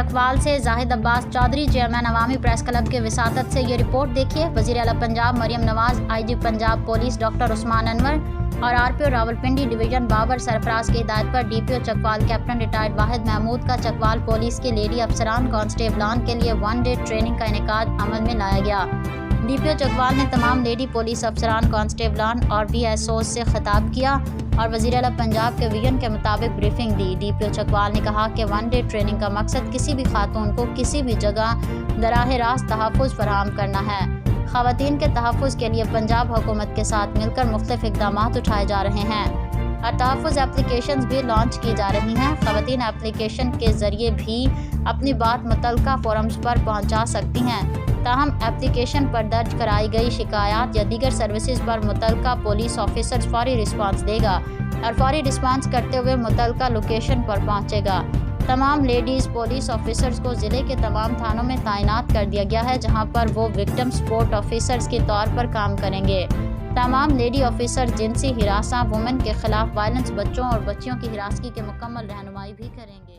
چکوال سے زاہد عباس چودھری، چیئرمین عوامی press club کے وساطت سے یہ رپورٹ دیکھیے۔ وزیر اعلیٰ پنجاب مریم نواز، آئی جی پنجاب پولیس ڈاکٹر عثمان انور اور آر پی او راولپنڈی ڈویژن بابر سرفراز کی ہدایت پر ڈی پی او چکوال کیپٹن ریٹائرڈ واحد محمود کا چکوال پولیس کی لیڈی افسران کانسٹیبلان کے لیے 1 ڈے ٹریننگ کا انعقاد عمل میں لایا گیا۔ ڈی پی او چکوال نے تمام لیڈی پولیس افسران کانسٹیبلان اور وی ایس اوز سے خطاب کیا اور وزیر اعلیٰ پنجاب کے ویژن کے مطابق بریفنگ دی۔ ڈی پی او چکوال نے کہا کہ 1 ڈے ٹریننگ کا مقصد کسی بھی خاتون کو کسی بھی جگہ براہ راست تحفظ فراہم کرنا ہے۔ خواتین کے تحفظ کے لیے پنجاب حکومت کے ساتھ مل کر مختلف اقدامات اٹھائے جا رہے ہیں اور تحفظ اپلیکیشنز بھی لانچ کی جا رہی ہیں۔ خواتین اپلیکیشن کے ذریعے بھی اپنی بات متعلقہ فورمز پر پہنچا سکتی ہیں، تاہم اپلیکیشن پر درج کرائی گئی شکایات یا دیگر سروسز پر متعلقہ پولیس آفیسر فوری رسپانس دے گا اور فوری رسپانس کرتے ہوئے متعلقہ لوکیشن پر پہنچے گا۔ تمام لیڈیز پولیس آفیسرز کو ضلع کے تمام تھانوں میں تعینات کر دیا گیا ہے، جہاں پر وہ وکٹم سپورٹ آفیسرز کے طور پر کام کریں گے۔ تمام لیڈی آفیسر جنسی ہراساں وومن کے خلاف وائلنس، بچوں اور بچیوں کی ہراسگی کی مکمل رہنمائی بھی کریں گے۔